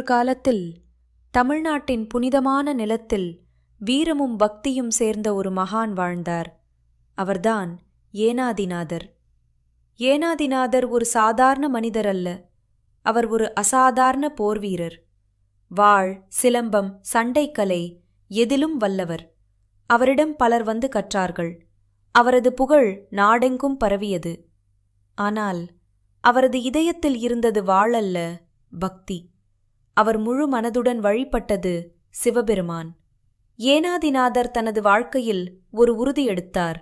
காலத்தில் தமிழ்நாட்டின் புனிதமான நிலத்தில் வீரமும் பக்தியும் சேர்ந்த ஒரு மகான் வாழ்ந்தார். அவர்தான் ஏனாதிநாதர். ஏனாதிநாதர் ஒரு சாதாரண மனிதர் அல்ல. அவர் ஒரு அசாதாரண போர்வீரர். வாள், சிலம்பம், சண்டைக்கலை எதிலும் வல்லவர். அவரிடம் பலர் வந்து கற்றார்கள். அவரது புகழ் நாடெங்கும் பரவியது. ஆனால் அவரது இதயத்தில் இருந்தது வாள் அல்ல, பக்தி. அவர் முழு மனதுடன் வழிபட்டது சிவபெருமான். ஏனாதிநாதர் தனது வாழ்க்கையில் ஒரு உறுதி எடுத்தார்.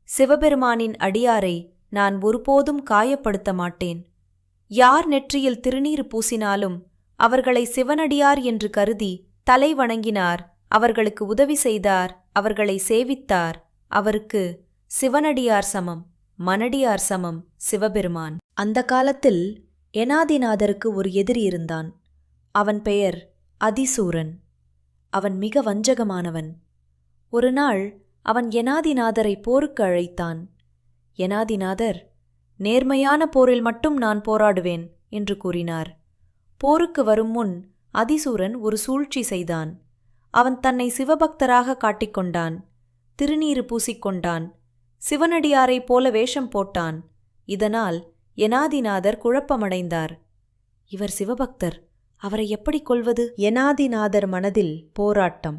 சிவபெருமானின் அடியாரை நான் ஒருபோதும் காயப்படுத்த மாட்டேன். யார் நெற்றியில் திருநீறு பூசினாலும் அவர்களை சிவனடியார் என்று கருதி தலை வணங்கினார், அவர்களுக்கு உதவி செய்தார், அவர்களை சேவித்தார். அவருக்கு சிவனடியார் சமம், மனடியார் சமம் சிவபெருமான். அந்த காலத்தில் ஏனாதிநாதருக்கு ஒரு எதிரி இருந்தான். அவன் பெயர் அதிசூரன். அவன் மிக வஞ்சகமானவன். ஒரு நாள் அவன் ஏனாதிநாதரை போருக்கு அழைத்தான். ஏனாதிநாதர், நேர்மையான போரில் மட்டும் நான் போராடுவேன் என்று கூறினார். போருக்கு வரும் முன் அதிசூரன் ஒரு சூழ்ச்சி செய்தான். அவன் தன்னை சிவபக்தராக காட்டிக்கொண்டான். திருநீறு பூசிக்கொண்டான். சிவனடியாரைப் போல வேஷம் போட்டான். இதனால் ஏனாதிநாதர் குழப்பமடைந்தார். இவர் சிவபக்தர், அவரை எப்படி கொல்வது? ஏனாதிநாதர் மனதில் போராட்டம்.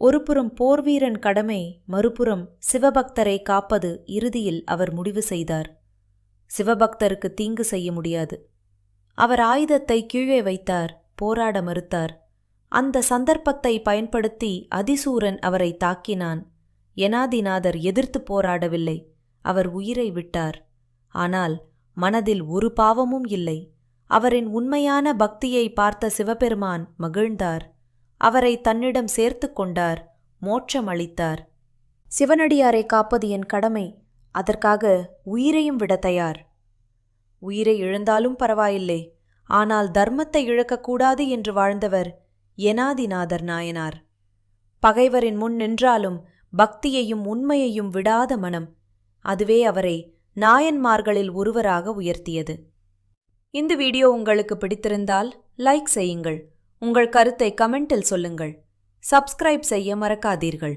ஒருபுறம் போர்வீரன் கடமை, மறுபுறம் சிவபக்தரை காப்பது. இறுதியில் அவர் முடிவு செய்தார், சிவபக்தருக்கு தீங்கு செய்ய முடியாது. அவர் ஆயுதத்தை கீழே வைத்தார், போராட மறுத்தார். அந்த சந்தர்ப்பத்தை பயன்படுத்தி அதிசூரன் அவரை தாக்கினான். ஏனாதிநாதர் எதிர்த்து போராடவில்லை. அவர் உயிரை விட்டார். ஆனால் மனதில் ஒரு பாவமும் இல்லை. அவரின் உண்மையான பக்தியை பார்த்த சிவபெருமான் மகிழ்ந்தார். அவரை தன்னிடம் சேர்த்து கொண்டார், மோட்சம் அளித்தார். சிவனடியாரை காப்பது என் கடமை, அதற்காக உயிரையும் விட தயார். உயிரை இழந்தாலும் பரவாயில்லை, ஆனால் தர்மத்தை இழக்கக்கூடாது என்று வாழ்ந்தவர் ஏனாதிநாதர் நாயனார். பகைவரின் முன் நின்றாலும் பக்தியையும் உண்மையையும் விடாத மனம், அதுவே அவரை நாயன்மார்களில் ஒருவராக உயர்த்தியது. இந்த வீடியோ உங்களுக்கு பிடித்திருந்தால் லைக் செய்யுங்கள். உங்கள் கருத்தை கமெண்டில் சொல்லுங்கள். சப்ஸ்கிரைப் செய்ய மறக்காதீர்கள்.